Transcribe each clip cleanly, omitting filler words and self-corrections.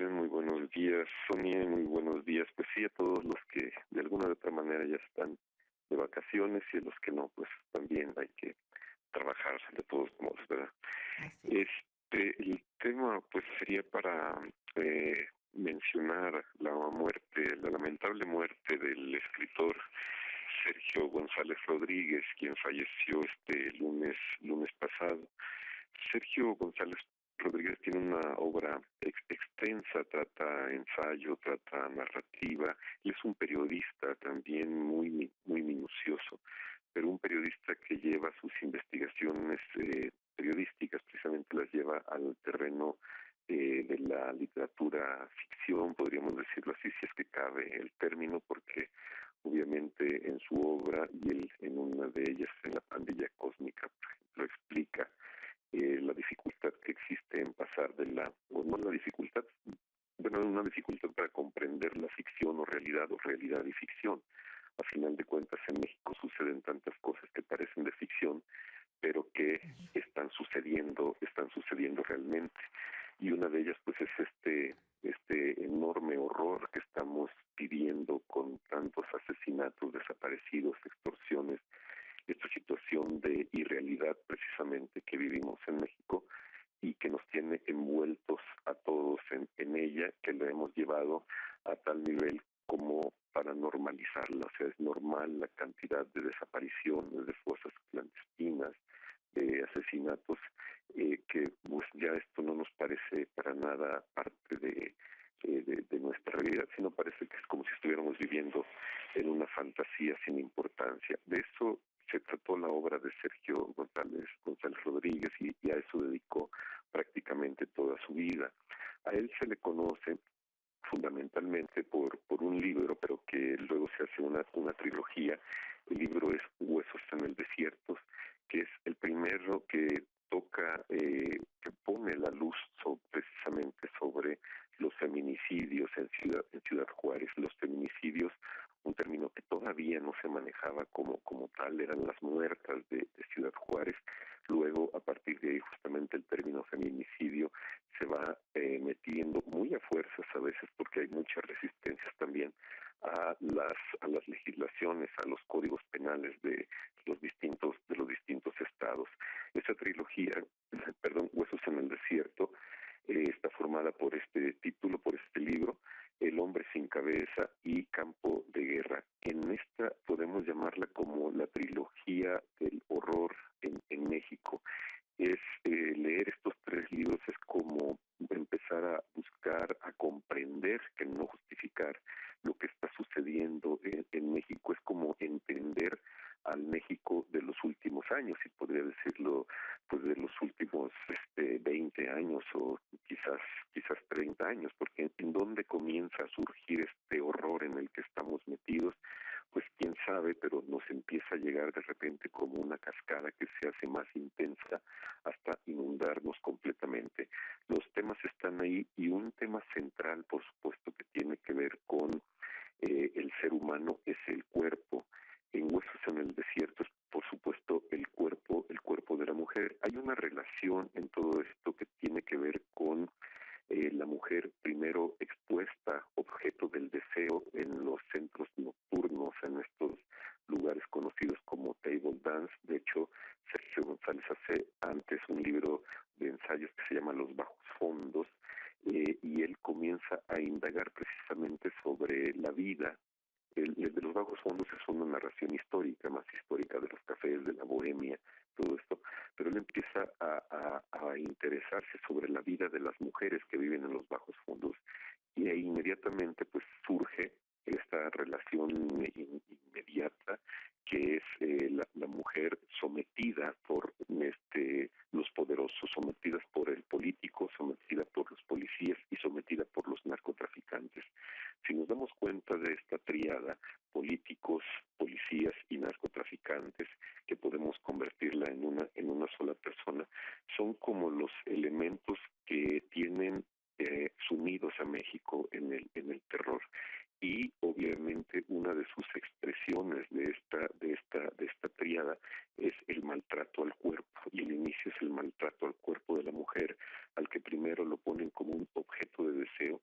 Belén, muy buenos días. Sonia, muy buenos días. Pues sí, a todos los que de alguna u otra manera ya están de vacaciones y a los que no, pues también hay que trabajar de todos modos, ¿verdad? Así es. El tema pues sería para mencionar la muerte, la lamentable muerte del escritor Sergio González Rodríguez, quien falleció este lunes pasado. Sergio González Rodríguez tiene una obra extensa, trata ensayo, trata narrativa, y es un periodista también muy minucioso, pero un periodista que lleva sus investigaciones periodísticas, precisamente las lleva al terreno de la literatura ficción, podríamos decirlo así, si es que cabe el término, porque obviamente en su obra, y él en una de ellas, en La pandilla cósmica, por ejemplo, explica la dificultad que existe en pasar de o no la dificultad, bueno, una dificultad para comprender la ficción o realidad y ficción. A final de cuentas, en México suceden tantas cosas que parecen de ficción, pero que están sucediendo realmente. Y una de ellas, pues, es este enorme horror que estamos viviendo con tantos asesinatos, desaparecidos, extorsiones, esta situación de irrealidad precisamente que vivimos en México y que nos tiene envueltos a todos en ella, que lo hemos llevado a tal nivel como para normalizarla. O sea, es normal la cantidad de desapariciones, de fosas clandestinas, de asesinatos, que pues ya esto no nos parece para nada parte de nuestra realidad, sino parece que es como si estuviéramos viviendo en una fantasía sin importancia. De eso se trató la obra de Sergio González Rodríguez, y a eso dedicó prácticamente toda su vida. A él se le conoce fundamentalmente por un libro, pero que luego se hace una trilogía. El libro es Huesos en el Desierto, que es el primero que toca, que pone la luz precisamente sobre los feminicidios en Ciudad Juárez. Los feminicidios, un término que todavía no se manejaba como tal, eran las muertas de Ciudad Juárez. Luego, a partir de ahí, justamente el término feminicidio se va metiendo muy a fuerzas a veces, porque hay muchas resistencias también a las legislaciones, a los códigos penales de los distintos estados. Esa trilogía, perdón, Huesos en el Desierto, está formada por este título, por este libro, El hombre sin cabeza y Campo de Guerra. En esta podemos llamarla como la trilogía del horror en México. Es leer estos tres libros es como empezar a buscar, a comprender, que no justificar lo que está sucediendo en México. Es como entender al México de los últimos años, y podría decirlo, pues de los últimos 20 años o quizás 30 años, porque en dónde comienza a surgir este horror en el que estamos metidos, pues quién sabe, pero nos empieza a llegar de repente como una cascada que se hace más intensa hasta inundarnos completamente. Los temas están ahí, y un tema central, por supuesto, que tiene que ver con el ser humano, es el cuerpo. En Huesos en el Desierto es, por supuesto, el cuerpo de la mujer. Hay una relación en todo esto que tiene que ver con la mujer primero expuesta, objeto del deseo, en los centros nocturnos, en estos lugares conocidos como table dance. De hecho, Sergio González hace antes un libro de ensayos que se llama Los Bajos Fondos, y él comienza a indagar precisamente sobre la vida. El de Los Bajos Fondos es una narración histórica, más histórica, de los cafés, de la bohemia, todo esto, pero él empieza a interesarse sobre la vida de las mujeres que viven en los bajos fondos, y ahí inmediatamente pues surge esta relación inmediata, que es la mujer sometida por los poderosos, sometidas por el político, sometida por los policías y sometida por los narcotraficantes. Si nos damos cuenta de esta tríada, políticos, policías y narcotraficantes, que podemos convertirla en una sola persona, son como los elementos que tienen sumidos a México en el terror. Y obviamente una de sus expresiones de esta tríada es el maltrato al cuerpo, y el inicio es el maltrato al cuerpo de la mujer, al que primero lo ponen como un objeto de deseo,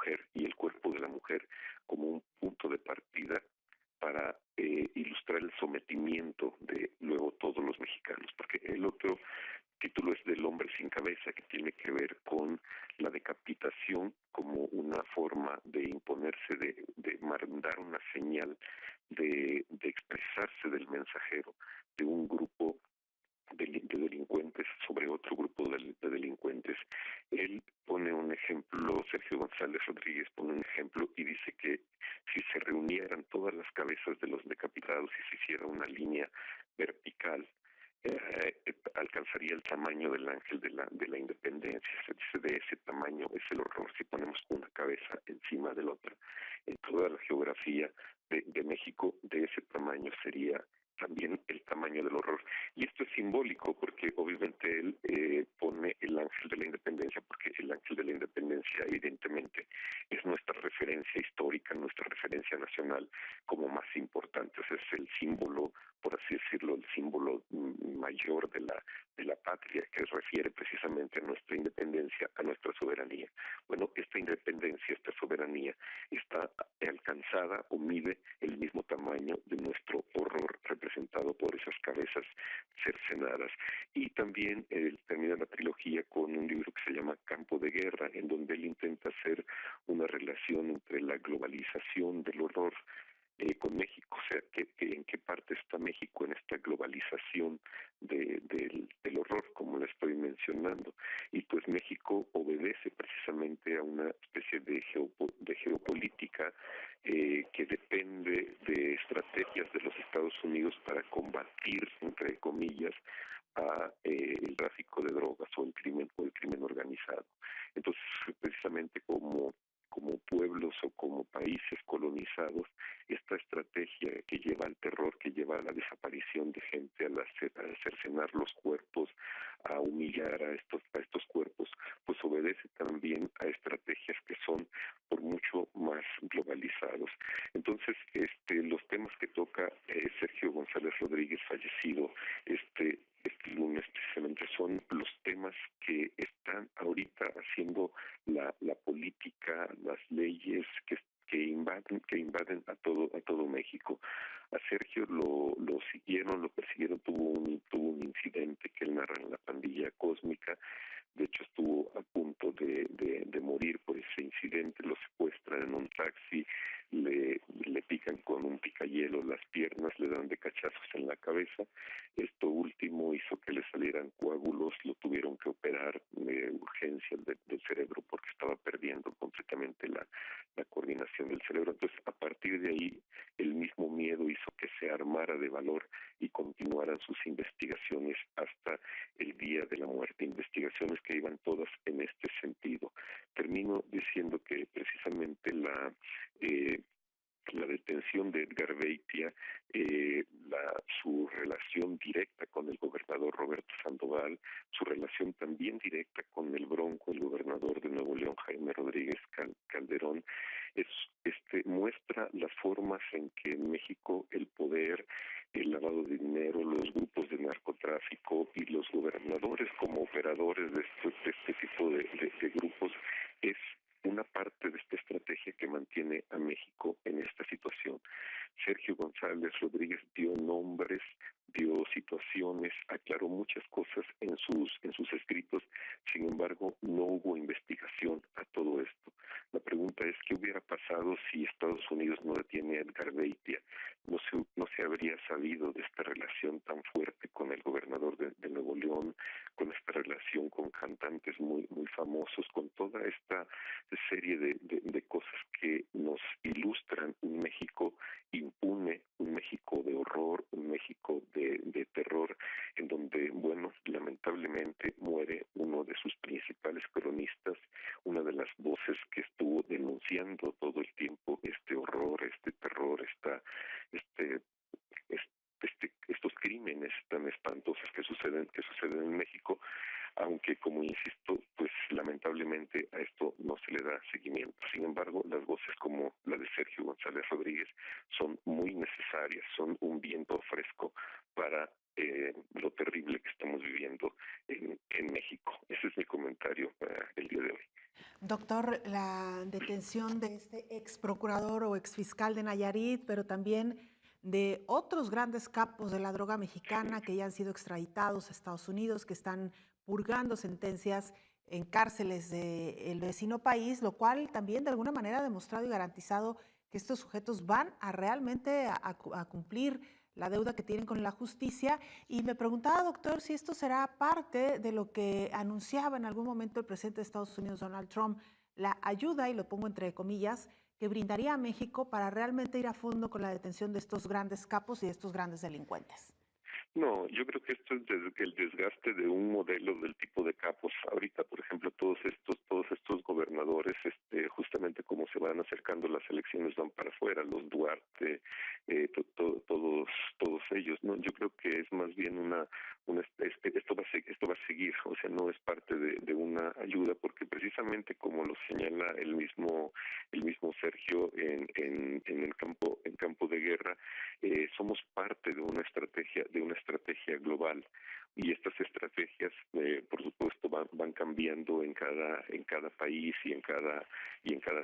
mujer y el cuerpo de la mujer como un punto de partida para ilustrar el sometimiento de luego todos los mexicanos, porque el otro título es del hombre sin cabeza, que tiene que ver con la decapitación como una forma de imponerse, de mandar una señal, de expresarse del mensajero de un grupo de delincuentes sobre otro grupo de delincuentes. Él pone un ejemplo, Sergio González Rodríguez pone un ejemplo y dice que si se reunieran todas las cabezas de los decapitados y se hiciera una línea vertical, alcanzaría el tamaño del ángel de la independencia. Se dice, de ese tamaño es el horror si ponemos una cabeza encima de la otra. En toda la geografía de México, de ese tamaño sería también el tamaño del horror. Y esto es simbólico porque obviamente él pone el ángel de la independencia, porque el ángel de la independencia evidentemente es nuestra referencia histórica, nuestra referencia nacional como más importante. O sea, es el símbolo, por así decirlo, el símbolo mayor de la patria, que refiere precisamente a nuestra independencia, a nuestra soberanía. Bueno, esta independencia, esta soberanía está alcanzada o mide el mismo tamaño de nuestro horror representado por esas cabezas cercenadas. Y también él termina la trilogía con un libro que se llama Campo de Guerra, en donde él intenta hacer una relación entre la globalización del horror con México, o sea, en qué parte está México en esta globalización del horror, como le estoy mencionando. Y pues México obedece precisamente a una especie de geopolítica que depende de estrategias de los Estados Unidos para combatir, entre comillas, a el tráfico de drogas o el crimen organizado. Entonces, precisamente como pueblos o como países colonizados, esta estrategia que lleva al terror, que lleva a la desaparición de gente, a cercenar los cuerpos, a humillar a estos cuerpos, pues obedece también a estrategias que son por mucho más globalizados. Entonces, los temas que toca Sergio González Rodríguez, fallecido este lunes, precisamente son los temas que están ahorita haciendo la política, las leyes que invaden a todo México. A Sergio lo siguieron, lo persiguieron, tuvo un incidente que él narra en La Pandilla Cósmica. De hecho, estuvo a punto de morir por ese incidente. Lo secuestran en un taxi, le pican con un picayelo las piernas, le dan de cachazos en la cabeza. Esto último hizo que le salieran coágulos, lo tuvieron que operar de urgencia del cerebro porque estaba perdiendo completamente la coordinación del cerebro. Entonces, a partir de ahí, el mismo miedo hizo que se armara de valor y continuaran sus investigaciones hasta el día de la muerte, investigaciones que iban todas en este sentido. Termino diciendo que precisamente la detención de Edgar Beitia, su relación directa con el gobernador Roberto Sandoval, su relación también directa con el Bronco, el gobernador de Nuevo León, Jaime Rodríguez Calderón, muestra las formas en que en México el poder, el lavado de dinero, los grupos de narcotráfico y los gobernadores como operadores de este tipo de grupos es una parte de esta estrategia que mantiene a México en esta situación. Sergio González Rodríguez dio nombres, dio situaciones, aclaró muchas cosas en sus escritos, sin embargo, no hubo investigación a todo esto. La pregunta es, ¿qué hubiera pasado si Estados Unidos no detiene a Edgar Beitia? No se habría sabido de esta relación tan fuerte con el gobernador de Nuevo León, con esta relación con cantantes muy famosos, con toda esta serie de cosas que nos ilustran un México impune, un México de horror, un México de terror, en donde, bueno, lamentablemente muere uno de sus principales cronistas, una de las voces que estuvo denunciando todo el tiempo este horror, este terror, estos crímenes tan espantosos que suceden en México, aunque, como insisto, pues lamentablemente a esto no se le da seguimiento. Sin embargo, las voces como la de Sergio González Rodríguez son muy necesarias, son un viento fresco para lo terrible que estamos viviendo en México. Ese es mi comentario para el día de hoy. Doctor, la detención de este ex procurador o ex fiscal de Nayarit, pero también de otros grandes capos de la droga mexicana que ya han sido extraditados a Estados Unidos, que están purgando sentencias en cárceles del vecino país, lo cual también de alguna manera ha demostrado y garantizado que estos sujetos van a realmente a cumplir la deuda que tienen con la justicia. Y me preguntaba, doctor, si esto será parte de lo que anunciaba en algún momento el presidente de Estados Unidos, Donald Trump, la ayuda, y lo pongo entre comillas, que brindaría a México para realmente ir a fondo con la detención de estos grandes capos y de estos grandes delincuentes. No, yo creo que esto es el desgaste de un modelo del tipo de capos. Ahorita, por ejemplo, todos estos gobernadores, justamente como se van acercando las elecciones, van para afuera, los Duarte, todos ellos. No, yo creo que es más bien esto va a seguir, o sea, no es parte de una ayuda, porque precisamente como lo señala el mismo Sergio en el campo de guerra, somos parte de una estrategia global, y estas estrategias, por supuesto, van cambiando en cada país y en cada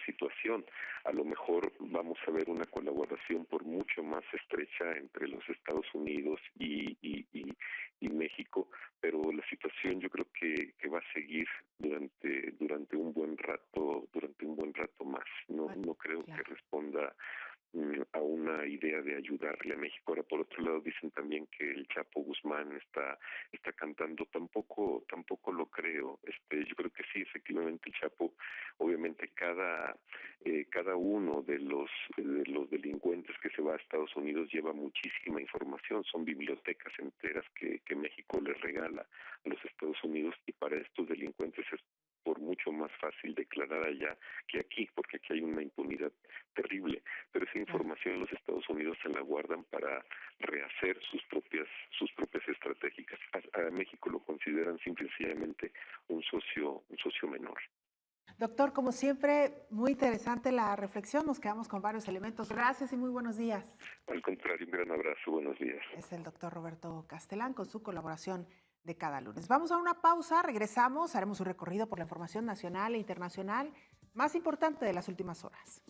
situación. A lo mejor vamos a ver una colaboración por mucho más estrecha entre los Estados Unidos y México, pero la situación yo creo que va a seguir durante un buen rato más. No creo que Claro. responda a una idea de ayudarle a México. Ahora, por otro lado, dicen también que el Chapo Guzmán está cantando. Tampoco lo creo. Yo creo que sí, efectivamente, el Chapo, obviamente, cada uno de los delincuentes que se va a Estados Unidos lleva muchísima información. Son bibliotecas enteras que México les regala a los Estados Unidos, y para estos delincuentes es por mucho más fácil declarar allá que aquí, porque aquí hay una impunidad terrible, pero esa Claro. información los Estados Unidos se la guardan para rehacer sus propias estratégicas. A México lo consideran simple y sencillamente un socio menor. Doctor, como siempre, muy interesante la reflexión. Nos quedamos con varios elementos. Gracias y muy buenos días. Al contrario, un gran abrazo, buenos días. Es el doctor Roberto Castelán con su colaboración de cada lunes. Vamos a una pausa, regresamos, haremos un recorrido por la información nacional e internacional más importante de las últimas horas.